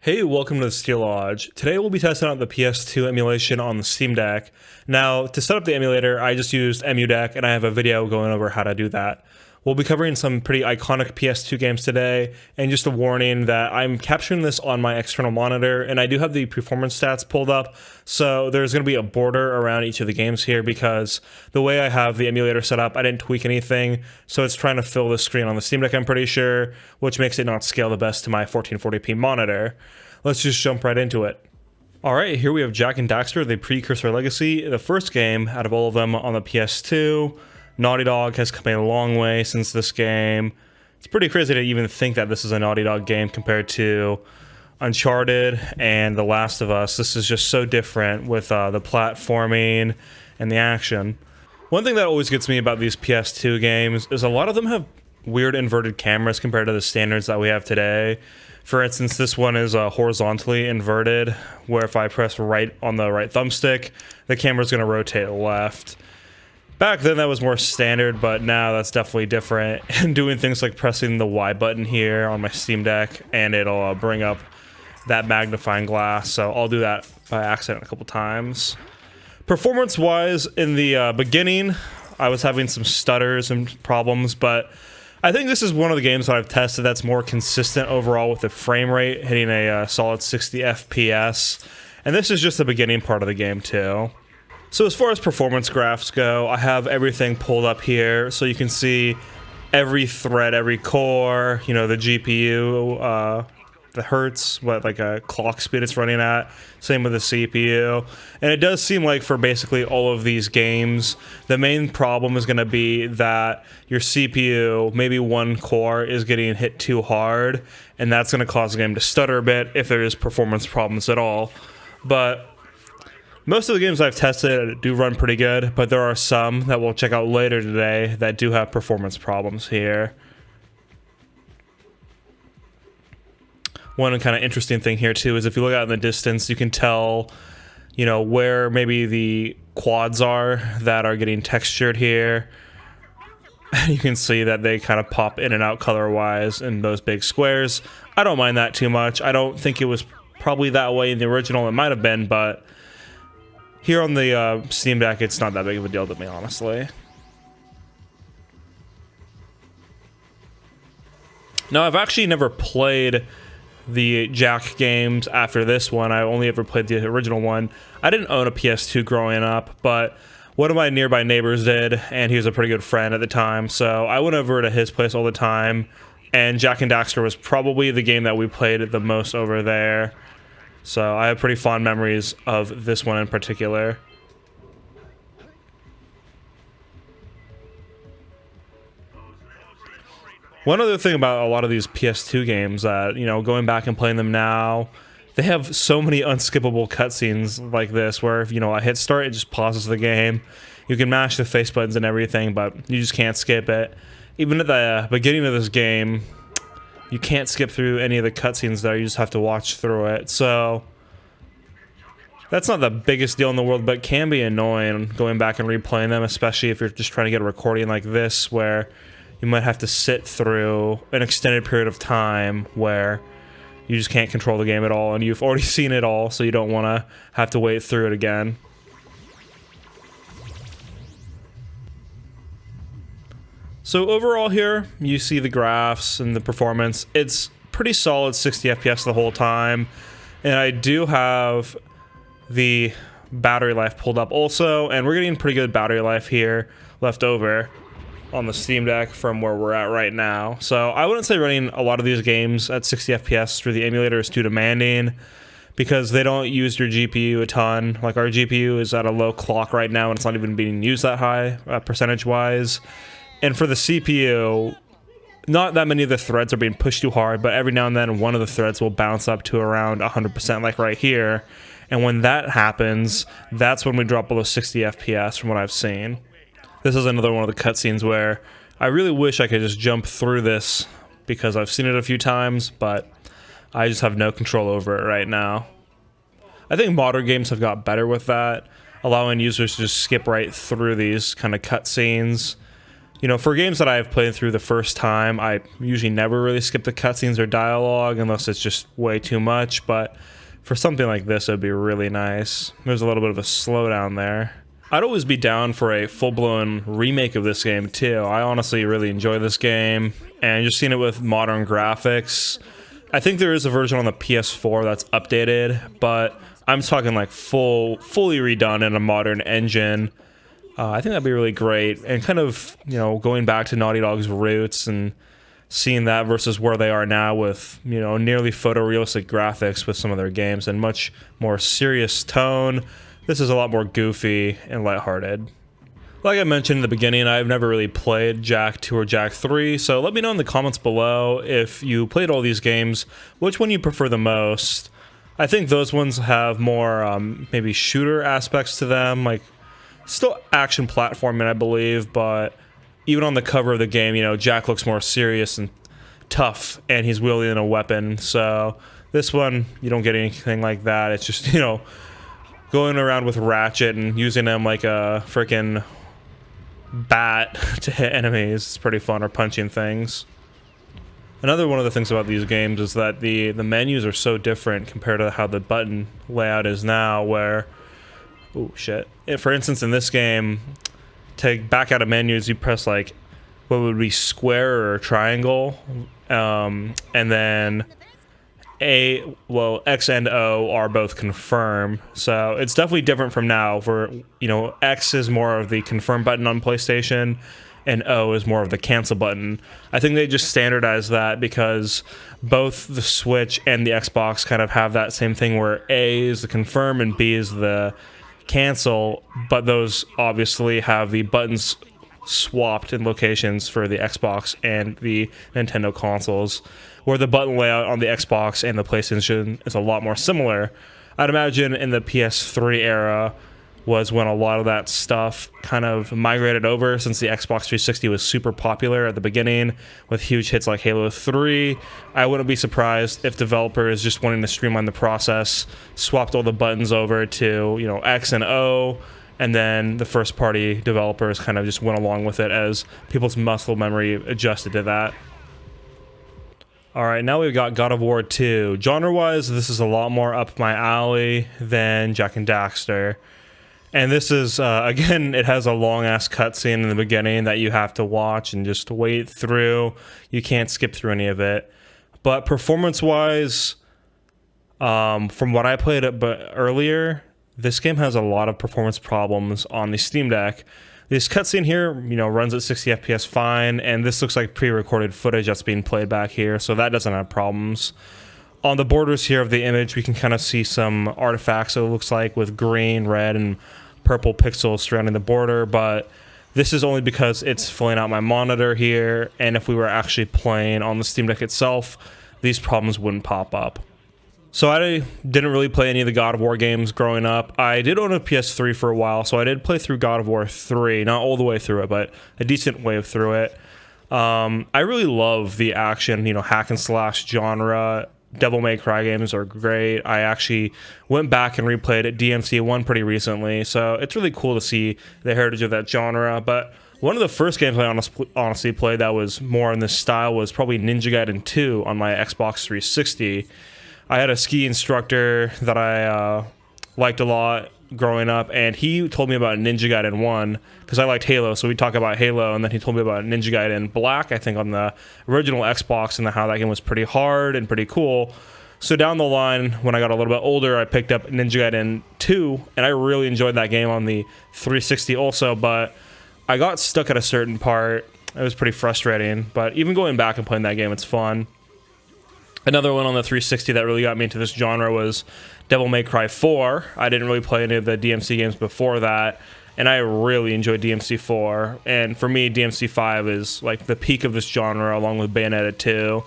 Hey, welcome to the Steel Lodge. Today we'll be testing out the PS2 emulation on the Steam Deck. Now, to set up the emulator, I just used EmuDeck, and I have a video going over how to do that. We'll be covering some pretty iconic PS2 games today, and just a warning that I'm capturing this on my external monitor, and I do have the performance stats pulled up, so there's going to be a border around each of the games here because the way I have the emulator set up, I didn't tweak anything, so it's trying to fill the screen on the Steam Deck, I'm pretty sure, which makes it not scale the best to my 1440p monitor. Let's just jump right into it. Alright, here we have Jak and Daxter, the Precursor Legacy, the first game out of all of them on the PS2. Naughty Dog has come a long way since this game. It's pretty crazy to even think that this is a Naughty Dog game compared to Uncharted and The Last of Us. This is just so different with the platforming and the action. One thing that always gets me about these PS2 games is a lot of them have weird inverted cameras compared to the standards that we have today. For instance, this one is horizontally inverted, where if I press right on the right thumbstick, the camera's going to rotate left. Back then that was more standard, but now that's definitely different. And doing things like pressing the Y button here on my Steam Deck, and it'll bring up that magnifying glass, so I'll do that by accident a couple times. Performance-wise, in the beginning, I was having some stutters and problems, but I think this is one of the games that I've tested that's more consistent overall with the frame rate, hitting a solid 60 FPS. And this is just the beginning part of the game too. So as far as performance graphs go, I have everything pulled up here so you can see every thread, every core, you know, the GPU, the hertz, what like a clock speed it's running at, same with the CPU. And it does seem like for basically all of these games, the main problem is going to be that your CPU, maybe one core, is getting hit too hard, and that's going to cause the game to stutter a bit if there is performance problems at all. But most of the games I've tested do run pretty good, but there are some that we'll check out later today that do have performance problems here. One kind of interesting thing here too is if you look out in the distance, you can tell, you know, where maybe the quads are that are getting textured here. You can see that they kind of pop in and out color-wise in those big squares. I don't mind that too much. I don't think it was probably that way in the original. It might have been, but here on the Steam Deck, it's not that big of a deal to me, honestly. Now, I've actually never played the Jak games after this one. I only ever played the original one. I didn't own a PS2 growing up, but one of my nearby neighbors did, and he was a pretty good friend at the time, so I went over to his place all the time, and Jak and Daxter was probably the game that we played the most over there. So I have pretty fond memories of this one in particular. One other thing about a lot of these PS2 games that, you know, going back and playing them now, they have so many unskippable cutscenes like this where if, you know, I hit start, it just pauses the game. You can mash the face buttons and everything, but you just can't skip it. Even at the beginning of this game, you can't skip through any of the cutscenes there, you just have to watch through it. So that's not the biggest deal in the world, but can be annoying going back and replaying them, especially if you're just trying to get a recording like this where you might have to sit through an extended period of time where you just can't control the game at all, and you've already seen it all, so you don't want to have to wait through it again. So overall here, you see the graphs and the performance. It's pretty solid 60 FPS the whole time, and I do have the battery life pulled up also, and we're getting pretty good battery life here left over on the Steam Deck from where we're at right now. So I wouldn't say running a lot of these games at 60 FPS through the emulator is too demanding because they don't use your GPU a ton. Like our GPU is at a low clock right now and it's not even being used that high percentage wise. And for the CPU, not that many of the threads are being pushed too hard, but every now and then one of the threads will bounce up to around 100% like right here. And when that happens, that's when we drop below 60 FPS from what I've seen. This is another one of the cutscenes where I really wish I could just jump through this because I've seen it a few times, but I just have no control over it right now. I think modern games have got better with that, allowing users to just skip right through these kind of cutscenes You know, for games that I've played through the first time, I usually never really skip the cutscenes or dialogue unless it's just way too much, but for something like this, it'd be really nice. There's a little bit of a slowdown there. I'd always be down for a full-blown remake of this game too. I honestly really enjoy this game, and just seeing it with modern graphics. I think there is a version on the PS4 that's updated, but I'm talking like fully redone in a modern engine. I think that'd be really great, and kind of, you know, going back to Naughty Dog's roots and seeing that versus where they are now with, you know, nearly photorealistic graphics with some of their games and much more serious tone. This is a lot more goofy and lighthearted. Like I mentioned in the beginning, I've never really played Jak 2 or Jak 3, so let me know in the comments below if you played all these games, which one you prefer the most. I think those ones have more maybe shooter aspects to them, like still action platforming, I believe, but even on the cover of the game, you know, Jak looks more serious and tough, and he's wielding a weapon. So this one, you don't get anything like that. It's just, you know, going around with Ratchet and using him like a freaking bat to hit enemies. It's pretty fun, or punching things. Another one of the things about these games is that the menus are so different compared to how the button layout is now, where, oh shit. For instance, in this game, to back out of menus, you press like what would be square or triangle, and then X and O are both confirm. So it's definitely different from now, where, you know, X is more of the confirm button on PlayStation and O is more of the cancel button. I think they just standardized that because both the Switch and the Xbox kind of have that same thing where A is the confirm and B is the cancel, but those obviously have the buttons swapped in locations for the Xbox and the Nintendo consoles, where the button layout on the Xbox and the PlayStation is a lot more similar. I'd imagine in the PS3 era was when a lot of that stuff kind of migrated over, since the Xbox 360 was super popular at the beginning with huge hits like Halo 3. I wouldn't be surprised if developers, just wanting to streamline the process, swapped all the buttons over to, you know, X and O, and then the first party developers kind of just went along with it as people's muscle memory adjusted to that. Alright, now we've got God of War 2. Genre-wise, this is a lot more up my alley than Jak and Daxter. And this is, again, it has a long-ass cutscene in the beginning that you have to watch and just wait through. You can't skip through any of it. But performance-wise, from what I played earlier, this game has a lot of performance problems on the Steam Deck. This cutscene here, you know, runs at 60 FPS fine, and this looks like pre-recorded footage that's being played back here, so that doesn't have problems. On the borders here of the image, we can kind of see some artifacts, so it looks like, with green, red, and purple pixels surrounding the border, but this is only because it's filling out my monitor here, and if we were actually playing on the Steam Deck itself, these problems wouldn't pop up. So I didn't really play any of the God of War games growing up. I did own a PS3 for a while, so I did play through God of War 3, not all the way through it, but a decent way through it. I really love the action, you know, hack and slash genre. Devil May Cry games are great. I actually went back and replayed it DMC1 pretty recently, so it's really cool to see the heritage of that genre. But one of the first games I honestly played that was more in this style was probably Ninja Gaiden 2 on my Xbox 360. I had a ski instructor that I liked a lot growing up, and he told me about Ninja Gaiden 1 because I liked Halo, so we talk about Halo, and then he told me about Ninja Gaiden Black, I think, on the original Xbox, and how that game was pretty hard and pretty cool. So down the line, when I got a little bit older, I picked up Ninja Gaiden 2, and I really enjoyed that game on the 360 also, but I got stuck at a certain part. It was pretty frustrating, but even going back and playing that game, it's fun. Another one on the 360 that really got me into this genre was Devil May Cry 4. I didn't really play any of the DMC games before that, and I really enjoyed DMC 4. And for me, DMC 5 is like the peak of this genre, along with Bayonetta 2.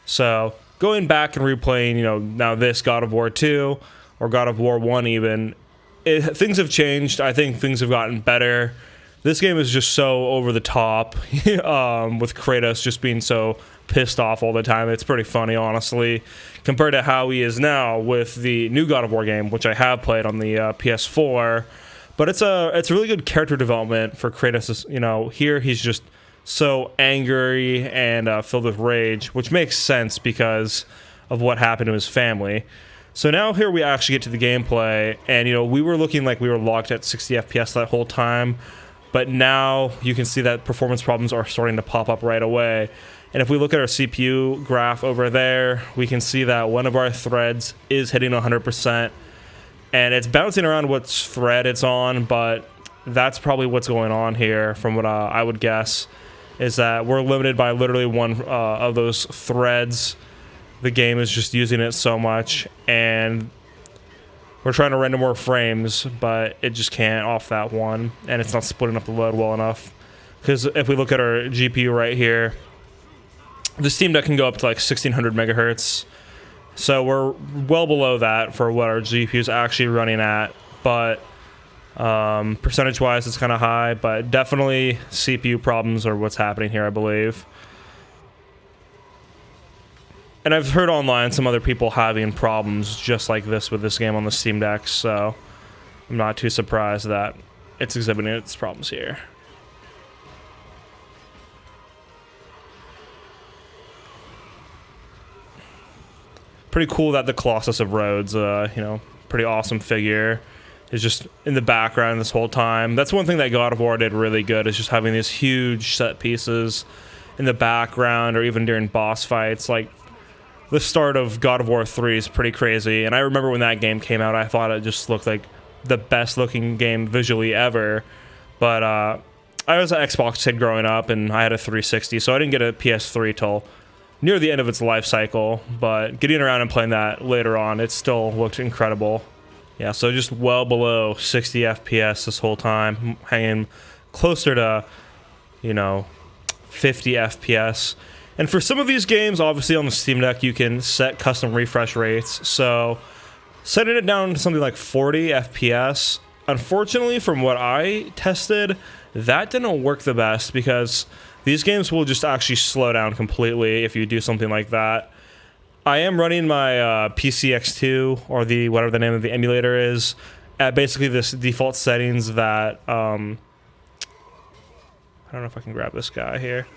So going back and replaying, you know, now this God of War 2 or God of War 1 even, things have changed. I think things have gotten better. This game is just so over the top, with Kratos just being so pissed off all the time. It's pretty funny, honestly, compared to how he is now with the new God of War game, which I have played on the PS4. But it's a really good character development for Kratos. You know, here he's just so angry and filled with rage, which makes sense because of what happened to his family. So now here we actually get to the gameplay, and we were looking like we were locked at 60 FPS that whole time, but now you can see that performance problems are starting to pop up right away. And if we look at our CPU graph over there, we can see that one of our threads is hitting 100%, and it's bouncing around what thread it's on, but that's probably what's going on here from what I would guess, is that we're limited by literally one of those threads. The game is just using it so much, and we're trying to render more frames, but it just can't off that one, and it's not splitting up the load well enough. Because if we look at our GPU right here, the Steam Deck can go up to like 1600 megahertz, so we're well below that for what our GPU is actually running at, but percentage-wise it's kind of high, but definitely CPU problems are what's happening here, I believe. And I've heard online some other people having problems just like this with this game on the Steam Deck, so I'm not too surprised that it's exhibiting its problems here. Pretty cool that the Colossus of Rhodes, pretty awesome figure, is just in the background this whole time. That's one thing that God of War did really good, is just having these huge set pieces in the background or even during boss fights. Like, the start of God of War 3 is pretty crazy, and I remember when that game came out, I thought it just looked like the best looking game visually ever, but I was an Xbox kid growing up, and I had a 360, so I didn't get a PS3 till near the end of its life cycle, but getting around and playing that later on, it still looked incredible. Yeah, so just well below 60 FPS this whole time, hanging closer to, 50 FPS. And for some of these games, obviously on the Steam Deck, you can set custom refresh rates. So setting it down to something like 40 FPS, unfortunately, from what I tested, that didn't work the best because these games will just actually slow down completely if you do something like that. I am running my PCX2, or whatever the name of the emulator is, at basically this default settings that I don't know if I can grab this guy here.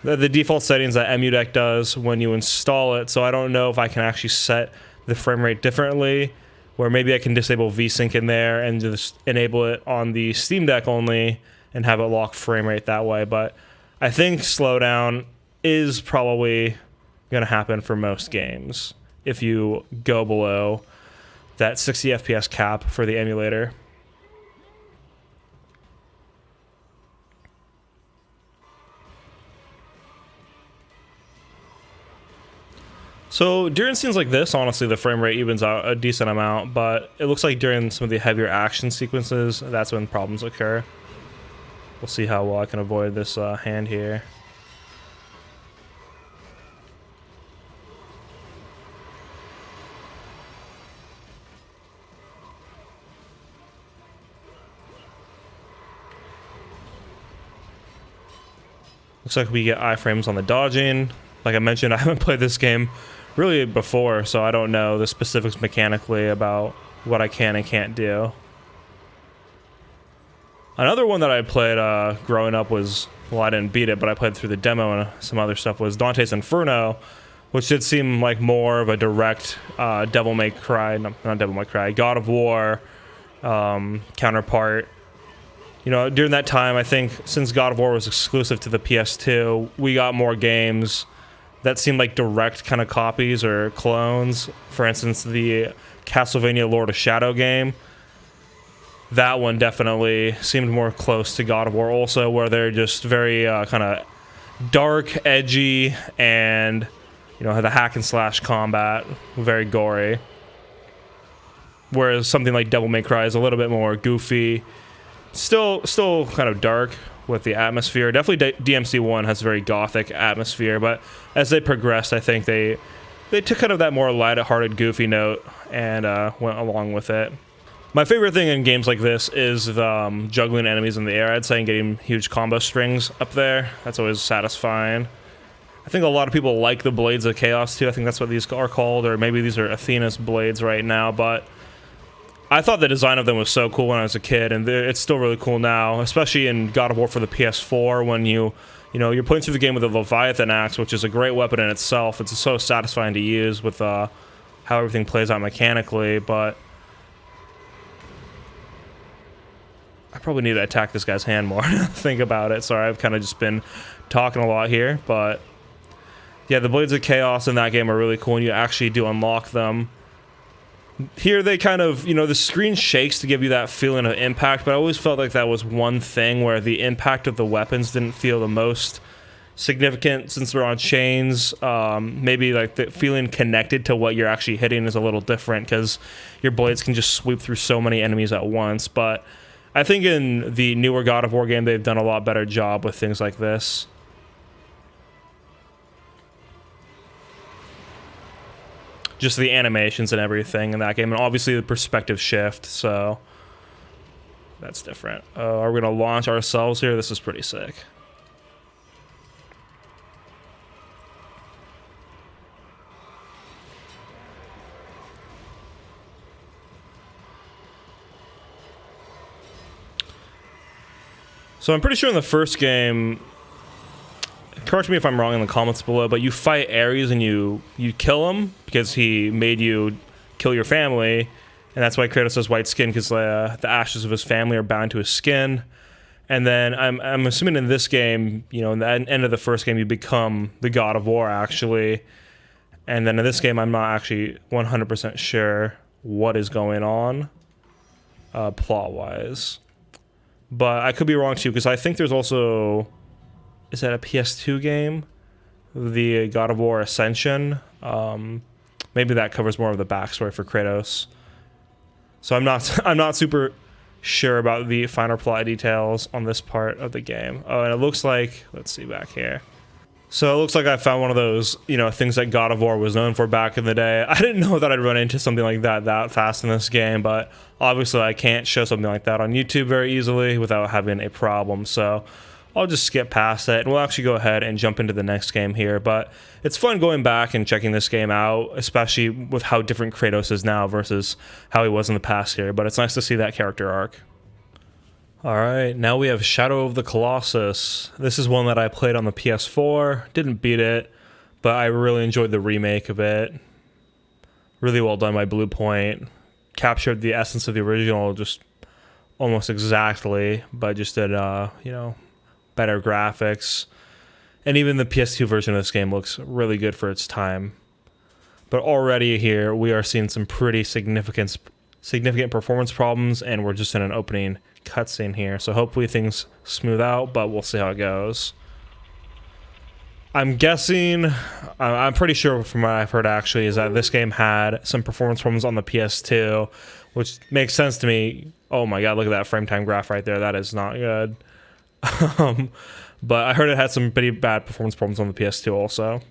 The default settings that EmuDeck does when you install it, so I don't know if I can actually set the frame rate differently, where maybe I can disable VSync in there and just enable it on the Steam Deck only and have it lock frame rate that way. But I think slowdown is probably going to happen for most games if you go below that 60 FPS cap for the emulator. So during scenes like this, honestly, the frame rate evens out a decent amount, but it looks like during some of the heavier action sequences, that's when problems occur. We'll see how well I can avoid this hand here. Looks like we get iframes on the dodging. Like I mentioned, I haven't played this game really before, so I don't know the specifics mechanically about what I can and can't do. Another one that I played growing up was, well, I didn't beat it, but I played through the demo and some other stuff, was Dante's Inferno, which did seem like more of a direct God of War counterpart. During that time, I think since God of War was exclusive to the PS2, we got more games that seemed like direct kind of copies or clones. For instance, the Castlevania Lord of Shadow game. That one definitely seemed more close to God of War also, where they're just very kind of dark, edgy, and the hack and slash combat, very gory. Whereas something like Devil May Cry is a little bit more goofy, still kind of dark with the atmosphere. Definitely DMC1 has a very gothic atmosphere, but as they progressed, I think they took kind of that more light-hearted, goofy note and went along with it. My favorite thing in games like this is juggling enemies in the air, I'd say, and getting huge combo strings up there. That's always satisfying. I think a lot of people like the Blades of Chaos too. I think that's what these are called, or maybe these are Athena's blades right now, but I thought the design of them was so cool when I was a kid, and it's still really cool now, especially in God of War for the PS4 when you You know, you're playing through the game with a Leviathan axe, which is a great weapon in itself. It's so satisfying to use with how everything plays out mechanically, but I probably need to attack this guy's hand more. Think about it. Sorry, I've kind of just been talking a lot here, but yeah, the Blades of Chaos in that game are really cool, and you actually do unlock them. Here they kind of, you know, the screen shakes to give you that feeling of impact, but I always felt like that was one thing where the impact of the weapons didn't feel the most significant since they're on chains. Maybe like the feeling connected to what you're actually hitting is a little different because your blades can just sweep through so many enemies at once, but I think in the newer God of War game, they've done a lot better job with things like this. Just the animations and everything in that game, and obviously the perspective shift, so that's different. Are we gonna launch ourselves here? This is pretty sick. So I'm pretty sure in the first game, correct me if I'm wrong in the comments below, but you fight Ares and you kill him because he made you kill your family, and that's why Kratos has white skin, because the ashes of his family are bound to his skin. And then I'm assuming in this game, you know, in the end of the first game, you become the God of War actually, and then in this game, I'm not actually 100% sure what is going on plot-wise. But I could be wrong too, because I think there's also, is that a PS2 game? The God of War Ascension. Maybe that covers more of the backstory for Kratos. So I'm not super sure about the finer plot details on this part of the game. Oh, and it looks like, let's see back here. So it looks like I found one of those, you know, things that God of War was known for back in the day. I didn't know that I'd run into something like that fast in this game, but obviously I can't show something like that on YouTube very easily without having a problem. So I'll just skip past it, and we'll actually go ahead and jump into the next game here. But it's fun going back and checking this game out, especially with how different Kratos is now versus how he was in the past here. But it's nice to see that character arc. Alright, now we have Shadow of the Colossus. This is one that I played on the PS4, didn't beat it, but I really enjoyed the remake of it. Really well done by Blue Point. Captured the essence of the original just almost exactly, but just did, you know, better graphics. And even the PS2 version of this game looks really good for its time. But already here, we are seeing some pretty significant performance problems, and we're just in an opening cutscene here, so hopefully things smooth out, but we'll see how it goes. I'm guessing, I'm pretty sure from what I've heard actually, is that this game had some performance problems on the PS2, which makes sense to me. Oh my god, look at that frame time graph right there, that is not good. But I heard it had some pretty bad performance problems on the PS2 also.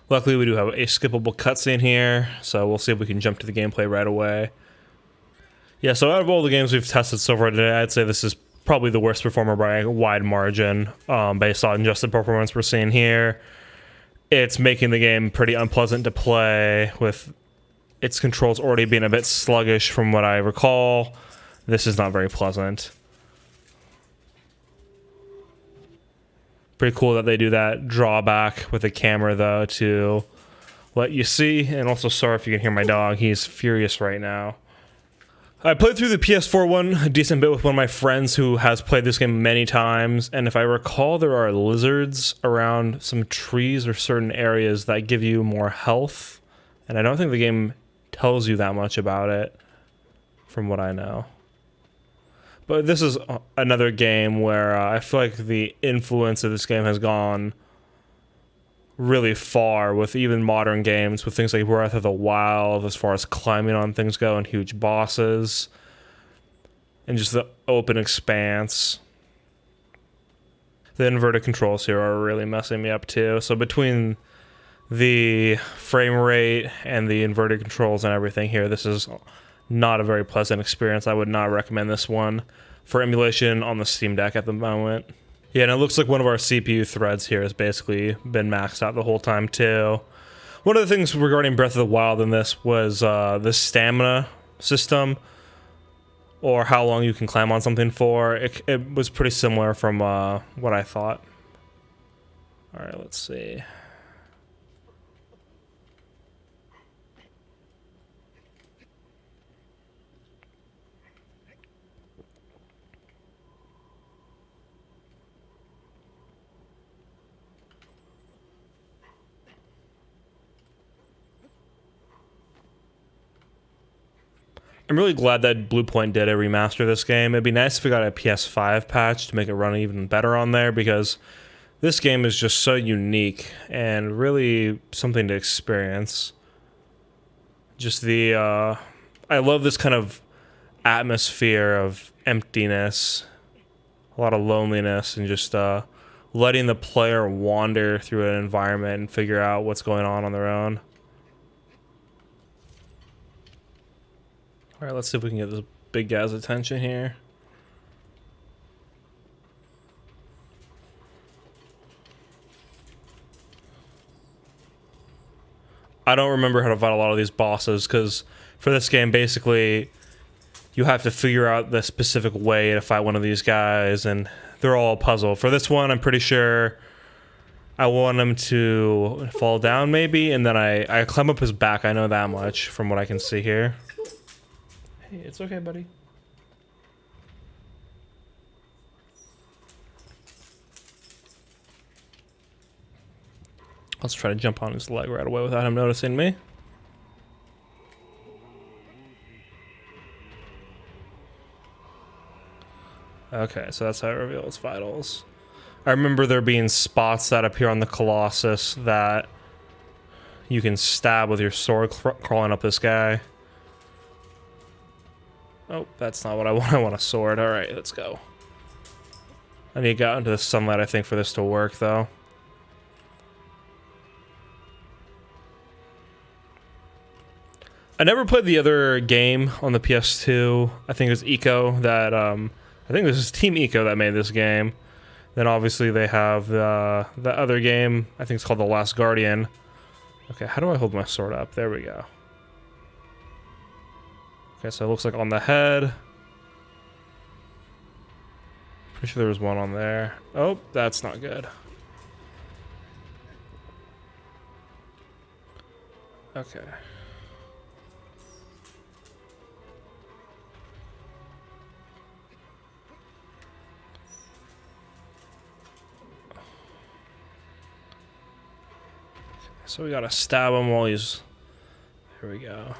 Luckily, we do have a skippable cutscene here, so we'll see if we can jump to the gameplay right away. Yeah, so out of all the games we've tested so far today, I'd say this is probably the worst performer by a wide margin, based on just the performance we're seeing here. It's making the game pretty unpleasant to play, with its controls already being a bit sluggish from what I recall. This is not very pleasant. Pretty cool that they do that drawback with the camera though to let you see. And also, sorry if you can hear my dog, he's furious right now. I played through the PS4 one a decent bit with one of my friends who has played this game many times, and if I recall, there are lizards around some trees or certain areas that give you more health, and I don't think the game tells you that much about it from what I know. But this is another game where I feel like the influence of this game has gone really far with even modern games, with things like Breath of the Wild as far as climbing on things go and huge bosses and just the open expanse. The inverted controls here are really messing me up too. So between the frame rate and the inverted controls and everything here, this is not a very pleasant experience. I would not recommend this one for emulation on the Steam Deck at the moment. Yeah, and it looks like one of our CPU threads here has basically been maxed out the whole time too. One of the things regarding Breath of the Wild in this was the stamina system, or how long you can climb on something for. It was pretty similar from what I thought. All right, let's see. I'm really glad that Bluepoint did a remaster of this game. It'd be nice if we got a PS5 patch to make it run even better on there, because this game is just so unique and really something to experience. Just the, I love this kind of atmosphere of emptiness, a lot of loneliness, and just letting the player wander through an environment and figure out what's going on their own. All right, let's see if we can get this big guy's attention here. I don't remember how to fight a lot of these bosses, because for this game, basically, you have to figure out the specific way to fight one of these guys, and they're all a puzzle. For this one, I'm pretty sure I want him to fall down, maybe, and then I climb up his back. I know that much from what I can see here. Hey, it's okay, buddy. Let's try to jump on his leg right away without him noticing me. Okay, so that's how it reveals vitals. I remember there being spots that appear on the Colossus that you can stab with your sword crawling up this guy. Oh, that's not what I want. I want a sword. All right, let's go. I need to get out into the sunlight, I think, for this to work, though. I never played the other game on the PS2. I think it was Eco that, I think this is Team Eco that made this game. Then obviously they have the other game. I think it's called The Last Guardian. Okay, how do I hold my sword up? There we go. Okay, so it looks like on the head. Pretty sure there was one on there. Oh, that's not good. Okay. So we gotta stab him while he's... Here we go.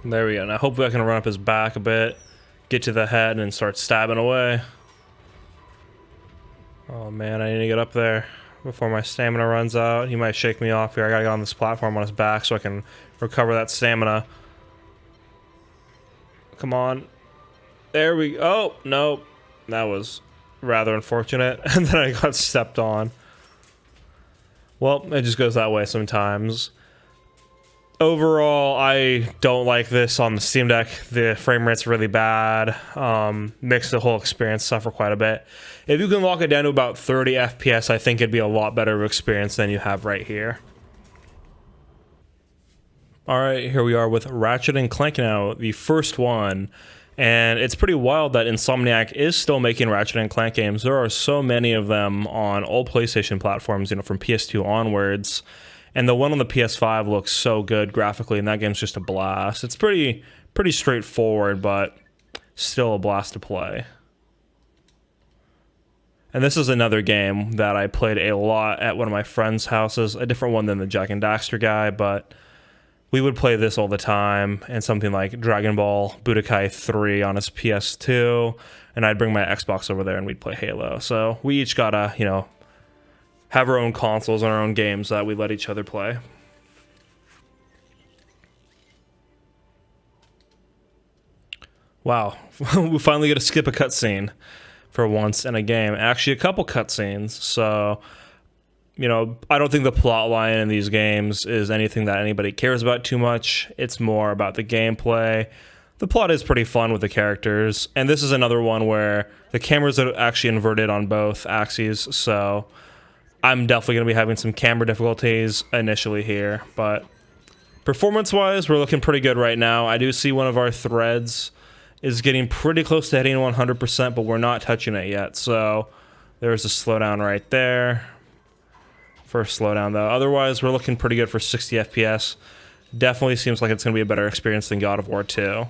There we go. Now hopefully I can run up his back a bit, get to the head, and start stabbing away. Oh man, I need to get up there before my stamina runs out. He might shake me off here. I gotta get on this platform on his back so I can recover that stamina. Come on. There we go. Oh, nope. That was rather unfortunate. And then I got stepped on. Well, it just goes that way sometimes. Overall, I don't like this on the Steam Deck. The frame rate's really bad. Makes the whole experience suffer quite a bit. If you can lock it down to about 30 FPS, I think it'd be a lot better experience than you have right here. Alright, here we are with Ratchet and Clank now, the first one. And it's pretty wild that Insomniac is still making Ratchet and Clank games. There are so many of them on all PlayStation platforms, you know, from PS2 onwards. And the one on the PS5 looks so good graphically, and that game's just a blast. It's pretty straightforward, but still a blast to play. And this is another game that I played a lot at one of my friends' houses, a different one than the Jak and Daxter guy, but we would play this all the time, and something like Dragon Ball Budokai 3 on his PS2, and I'd bring my Xbox over there and we'd play Halo. So we each gotta, you know, have our own consoles and our own games that we let each other play. Wow, we finally get to skip a cutscene for once in a game. Actually, a couple cutscenes. So You know, I don't think the plot line in these games is anything that anybody cares about too much. It's more about the gameplay. The plot is pretty fun with the characters, and this is another one where the cameras are actually inverted on both axes, so I'm definitely going to be having some camera difficulties initially here, but performance-wise, we're looking pretty good right now. I do see one of our threads is getting pretty close to hitting 100%, but we're not touching it yet, so there's a slowdown right there. First slowdown though. Otherwise, we're looking pretty good for 60 FPS. Definitely seems like it's going to be a better experience than God of War 2.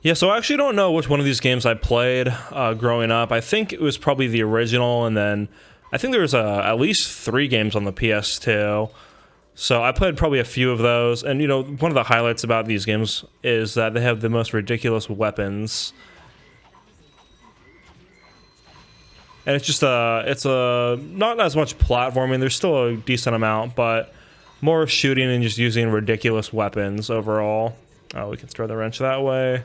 Yeah, so I actually don't know which one of these games I played growing up. I think it was probably the original, and then I think there was at least 3 games on the PS2. So I played probably a few of those. And, you know, one of the highlights about these games is that they have the most ridiculous weapons. And it's just not as much platforming. There's still a decent amount, but more shooting and just using ridiculous weapons overall. Oh, we can throw the wrench that way.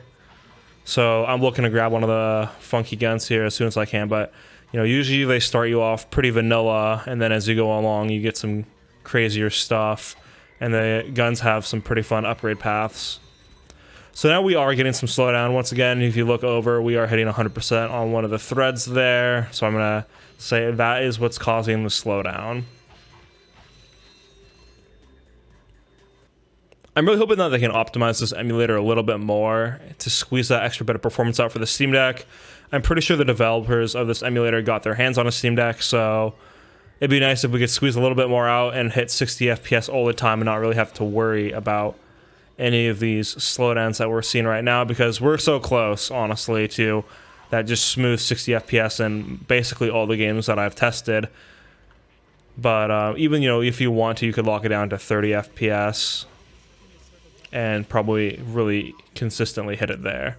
So I'm looking to grab one of the funky guns here as soon as I can, but you know, usually they start you off pretty vanilla, and then as you go along, you get some crazier stuff, and the guns have some pretty fun upgrade paths. So now we are getting some slowdown. Once again, if you look over, we are hitting 100% on one of the threads there. So I'm going to say that is what's causing the slowdown. I'm really hoping that they can optimize this emulator a little bit more to squeeze that extra bit of performance out for the Steam Deck. I'm pretty sure the developers of this emulator got their hands on a Steam Deck, so it'd be nice if we could squeeze a little bit more out and hit 60 FPS all the time and not really have to worry about any of these slowdowns that we're seeing right now, because we're so close, honestly, to that just smooth 60 FPS in basically all the games that I've tested. But even, you know, if you want to, you could lock it down to 30 FPS and probably really consistently hit it there.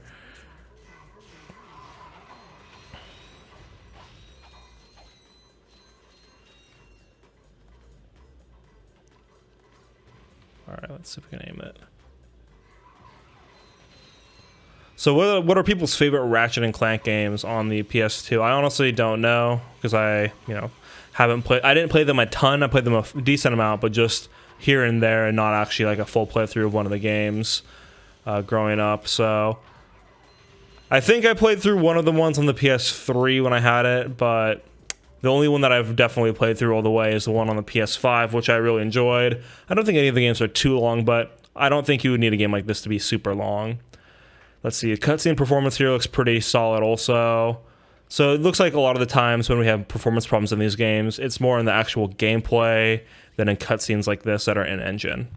All right, let's see if we can aim it. So what are people's favorite Ratchet and Clank games on the PS2? I honestly don't know, because I didn't play them a ton. I played them a decent amount, but just here and there, and not actually like a full playthrough of one of the games growing up. So I think I played through one of the ones on the PS3 when I had it, but the only one that I've definitely played through all the way is the one on the PS5, which I really enjoyed. I don't think any of the games are too long, but I don't think you would need a game like this to be super long. Let's see, cutscene performance here looks pretty solid also. So it looks like a lot of the times when we have performance problems in these games, it's more in the actual gameplay than in cutscenes like this that are in engine.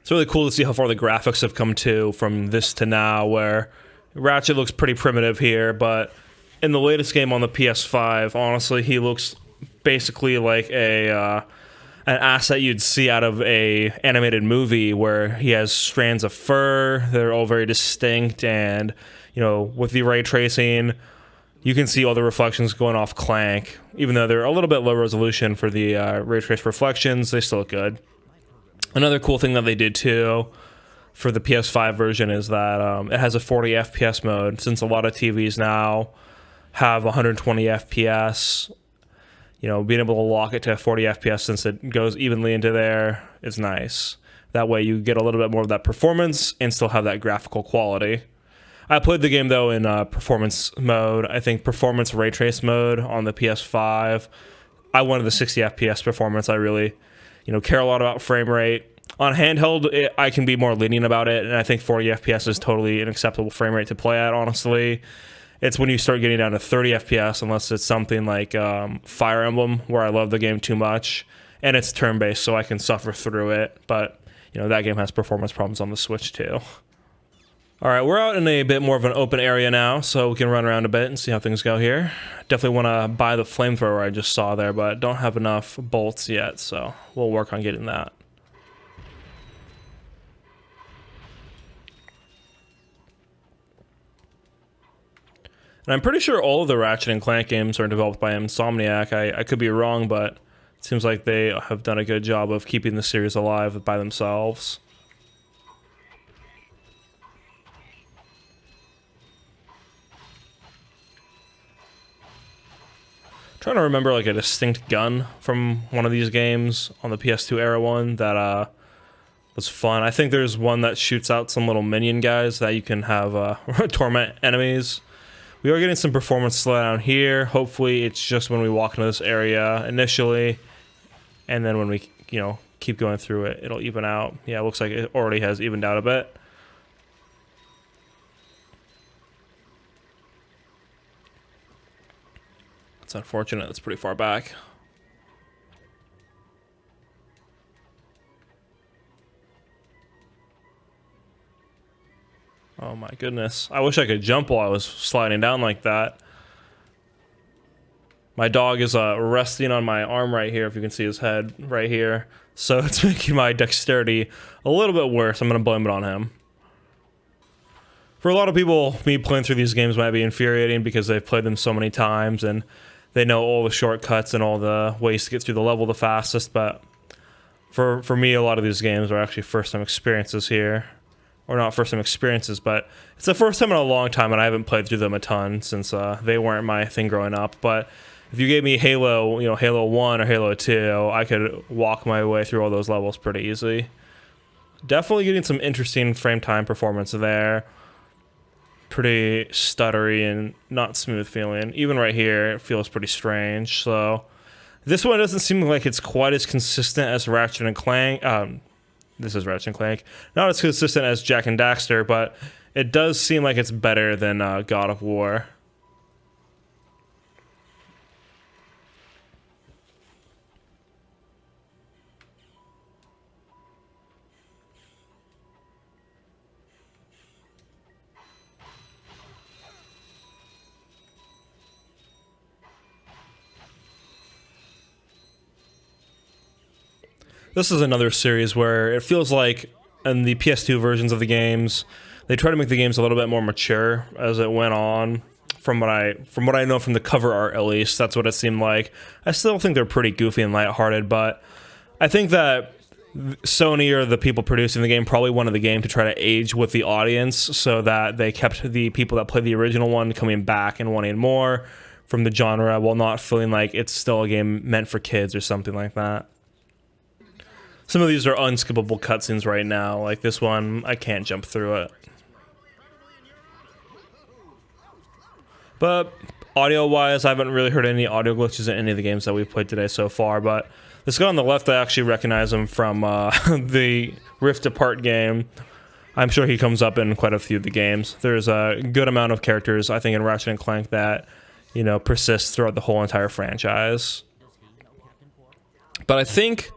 It's really cool to see how far the graphics have come to from this to now, where Ratchet looks pretty primitive here, but in the latest game on the PS5, honestly, he looks basically like an asset you'd see out of a animated movie, where he has strands of fur. They're all very distinct, and you know, with the ray tracing, you can see all the reflections going off Clank. Even though they're a little bit low resolution for the ray trace reflections, they still look good. Another cool thing that they did too for the PS5 version is that it has a 40 FPS mode, since a lot of TVs now have 120 FPS. You know, being able to lock it to 40 FPS since it goes evenly into there is nice. That way you get a little bit more of that performance and still have that graphical quality. I played the game though in performance mode. I think performance ray trace mode on the PS5. I wanted the 60 FPS performance. I really, you know, care a lot about frame rate. On handheld, I can be more lenient about it, and I think 40 FPS is totally an acceptable frame rate to play at, honestly. It's when you start getting down to 30 FPS, unless it's something like Fire Emblem, where I love the game too much, and it's turn-based, so I can suffer through it. But you know, that game has performance problems on the Switch too. All right, we're out in a bit more of an open area now, so we can run around a bit and see how things go here. Definitely want to buy the flamethrower I just saw there, but don't have enough bolts yet, so we'll work on getting that. And I'm pretty sure all of the Ratchet and Clank games are developed by Insomniac. I could be wrong, but it seems like they have done a good job of keeping the series alive by themselves. Trying to remember like a distinct gun from one of these games on the PS2 era one that was fun. I think there's one that shoots out some little minion guys that you can have torment enemies. We are getting some performance slowdown here. Hopefully it's just when we walk into this area initially, and then when we, you know, keep going through it, it'll even out. Yeah, it looks like it already has evened out a bit. It's unfortunate, it's pretty far back. Oh my goodness. I wish I could jump while I was sliding down like that. My dog is resting on my arm right here, if you can see his head right here. So it's making my dexterity a little bit worse. I'm going to blame it on him. For a lot of people, me playing through these games might be infuriating because they've played them so many times and they know all the shortcuts and all the ways to get through the level the fastest. But for me, a lot of these games are actually first-time experiences here. Or not first-time experiences, but it's the first time in a long time, and I haven't played through them a ton since they weren't my thing growing up. But if you gave me Halo, you know, Halo 1 or Halo 2, I could walk my way through all those levels pretty easy. Definitely getting some interesting frame time performance there. Pretty stuttery and not smooth feeling. Even right here, it feels pretty strange. So this one doesn't seem like it's quite as consistent as Ratchet and Clank. This is Ratchet and Clank. Not as consistent as Jak and Daxter, but it does seem like it's better than God of War. This is another series where it feels like in the PS2 versions of the games, they try to make the games a little bit more mature as it went on. From what I know from the cover art, at least, that's what it seemed like. I still think they're pretty goofy and lighthearted, but I think that Sony or the people producing the game probably wanted the game to try to age with the audience so that they kept the people that played the original one coming back and wanting more from the genre while not feeling like it's still a game meant for kids or something like that. Some of these are unskippable cutscenes right now, like this one, I can't jump through it. But audio-wise, I haven't really heard any audio glitches in any of the games that we've played today so far, but this guy on the left, I actually recognize him from the Rift Apart game. I'm sure he comes up in quite a few of the games. There's a good amount of characters, I think, in Ratchet and Clank that, you know, persist throughout the whole entire franchise. But I think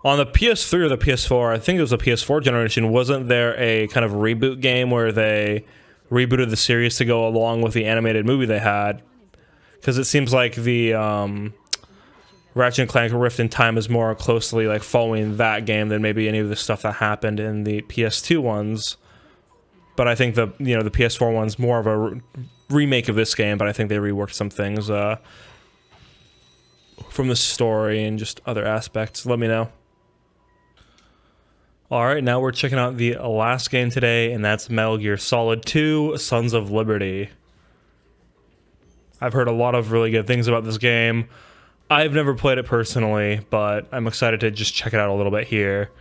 on the PS3 or the PS4, I think it was the PS4 generation, wasn't there a kind of reboot game where they rebooted the series to go along with the animated movie they had? Because it seems like the Ratchet and Clank Rift in Time is more closely like following that game than maybe any of the stuff that happened in the PS2 ones. But I think the PS4 one's more of a remake of this game, but I think they reworked some things from the story and just other aspects. Let me know. Alright, now we're checking out the last game today, and that's Metal Gear Solid 2: Sons of Liberty. I've heard a lot of really good things about this game. I've never played it personally, but I'm excited to just check it out a little bit here.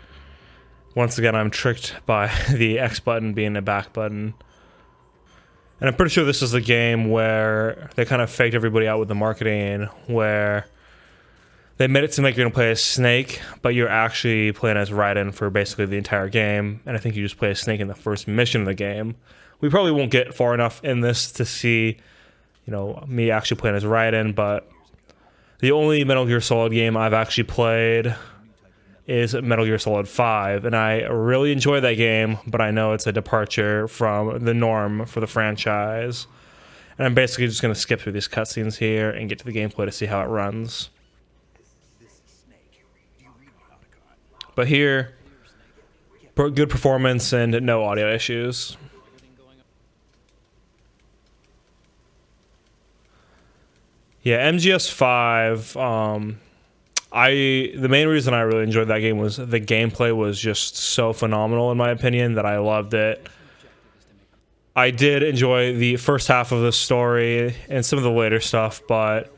Once again, I'm tricked by the X button being a back button. And I'm pretty sure this is the game where they kind of faked everybody out with the marketing, where they made it seem like you're going to play as Snake, but you're actually playing as Raiden for basically the entire game, and I think you just play as Snake in the first mission of the game. We probably won't get far enough in this to see, you know, me actually playing as Raiden, but the only Metal Gear Solid game I've actually played is Metal Gear Solid 5, and I really enjoy that game, but I know it's a departure from the norm for the franchise. And I'm basically just going to skip through these cutscenes here and get to the gameplay to see how it runs. But here, good performance and no audio issues. Yeah, MGS2, the main reason I really enjoyed that game was the gameplay was just so phenomenal in my opinion that I loved it. I did enjoy the first half of the story and some of the later stuff, but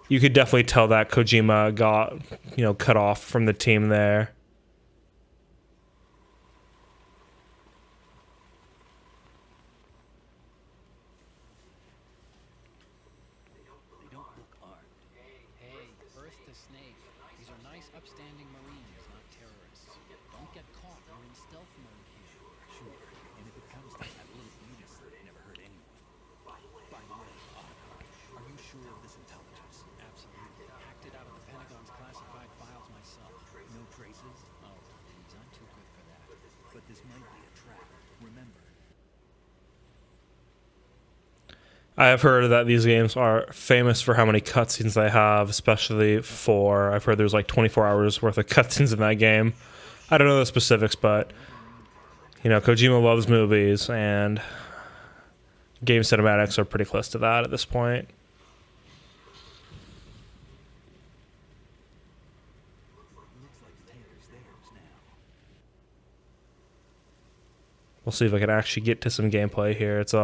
you could definitely tell that Kojima got, you know, cut off from the team there. I have heard that these games are famous for how many cutscenes they have, especially for, I've heard there's like 24 hours worth of cutscenes in that game. I don't know the specifics, but, you know, Kojima loves movies, and game cinematics are pretty close to that at this point. We'll see if I can actually get to some gameplay here. It's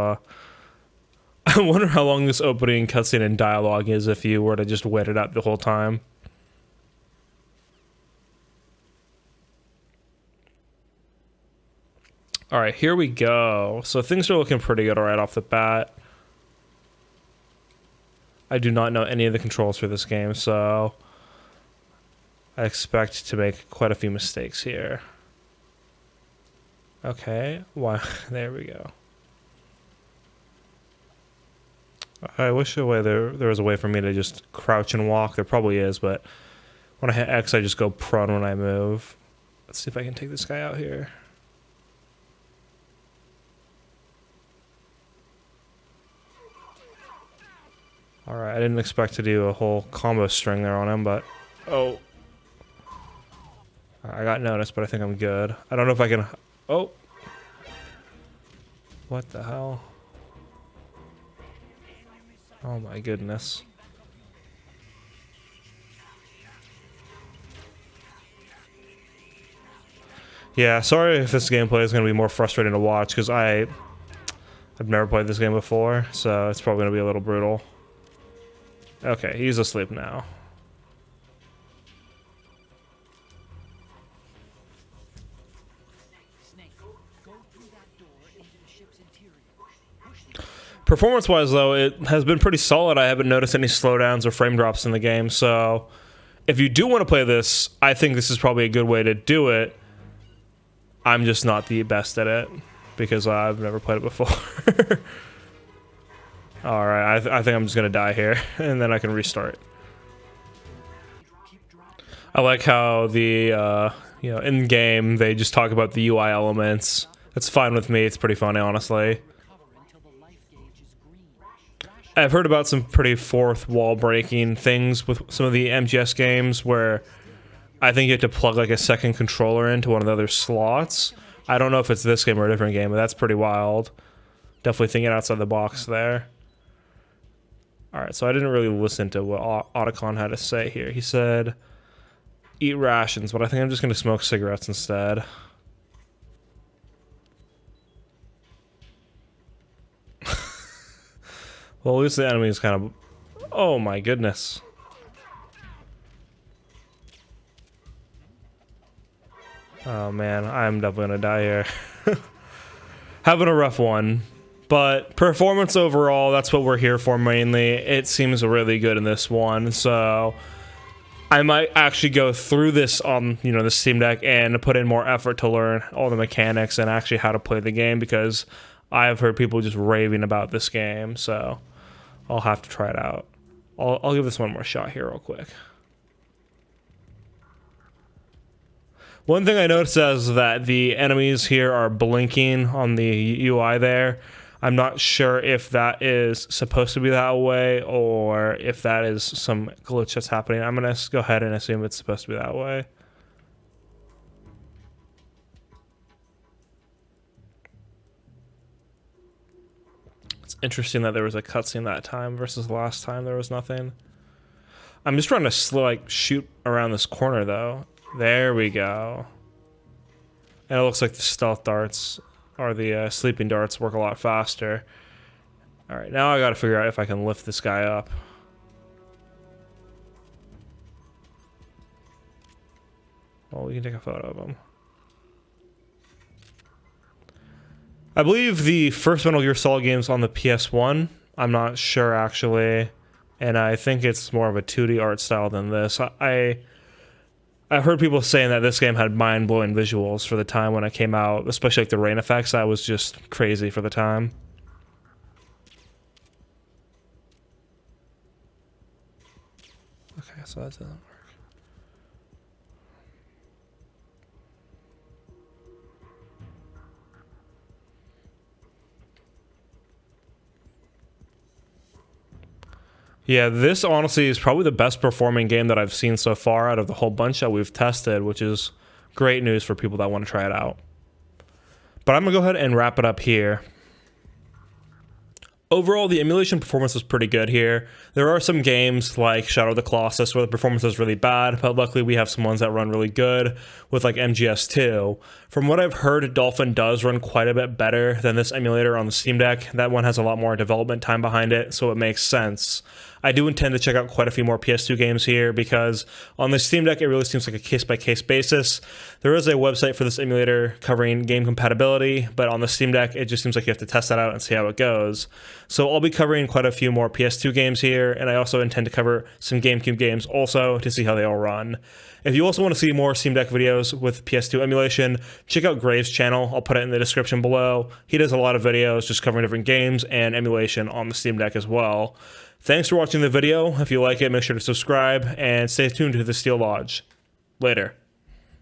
I wonder how long this opening cutscene and dialogue is if you were to just wait it out the whole time. Alright, here we go. So things are looking pretty good right off the bat. I do not know any of the controls for this game, so I expect to make quite a few mistakes here. Okay, wow, there we go. I wish there was a way for me to just crouch and walk. There probably is, but when I hit X, I just go prone when I move. Let's see if I can take this guy out here. Alright, I didn't expect to do a whole combo string there on him, but... Oh. I got noticed, but I think I'm good. I don't know if I can... Oh! What the hell? Oh my goodness. Yeah, sorry if this gameplay is going to be more frustrating to watch, because I've never played this game before, so it's probably going to be a little brutal. Okay, he's asleep now. Performance-wise, though, it has been pretty solid. I haven't noticed any slowdowns or frame drops in the game, so if you do want to play this, I think this is probably a good way to do it. I'm just not the best at it, because I've never played it before. Alright, I think I'm just gonna die here, and then I can restart. I like how the, you know, in-game, they just talk about the UI elements. It's fine with me, it's pretty funny, honestly. I've heard about some pretty fourth wall breaking things with some of the MGS games where I think you have to plug like a second controller into one of the other slots. I don't know if it's this game or a different game, but that's pretty wild. Definitely thinking outside the box there. Alright, so I didn't really listen to what Otacon had to say here. He said, eat rations, but I think I'm just going to smoke cigarettes instead. Well, at least the enemy is kind of... Oh my goodness. Oh man, I'm definitely gonna die here. Having a rough one. But performance overall, that's what we're here for mainly. It seems really good in this one, so... I might actually go through this on, you know, the Steam Deck and put in more effort to learn all the mechanics and actually how to play the game, because I've heard people just raving about this game, so... I'll have to try it out. I'll give this one more shot here real quick. One thing I noticed is that the enemies here are blinking on the UI there. I'm not sure if that is supposed to be that way or if that is some glitch that's happening. I'm going to go ahead and assume it's supposed to be that way. Interesting that there was a cutscene that time versus last time there was nothing. I'm just trying to like shoot around this corner though. There we go. And it looks like the stealth darts or the sleeping darts work a lot faster. All right, now I got to figure out if I can lift this guy up. Well, we can take a photo of them. I believe the first Metal Gear Solid game's on the PS1. I'm not sure, actually. And I think it's more of a 2D art style than this. I've heard people saying that this game had mind-blowing visuals for the time when it came out, especially like the rain effects. That was just crazy for the time. Okay, so that doesn't work. Yeah, this honestly is probably the best performing game that I've seen so far out of the whole bunch that we've tested, which is great news for people that want to try it out. But I'm going to go ahead and wrap it up here. Overall, the emulation performance was pretty good here. There are some games like Shadow of the Colossus where the performance is really bad, but luckily we have some ones that run really good with like MGS2. From what I've heard, Dolphin does run quite a bit better than this emulator on the Steam Deck. That one has a lot more development time behind it, so it makes sense. I do intend to check out quite a few more PS2 games here because on the Steam Deck, it really seems like a case-by-case basis. There is a website for this emulator covering game compatibility, but on the Steam Deck, it just seems like you have to test that out and see how it goes. So I'll be covering quite a few more PS2 games here, and I also intend to cover some GameCube games also to see how they all run. If you also want to see more Steam Deck videos with PS2 emulation, check out Graves' channel. I'll put it in the description below. He does a lot of videos just covering different games and emulation on the Steam Deck as well. Thanks for watching the video. If you like it, make sure to subscribe and stay tuned to the Steel Lodge. Later.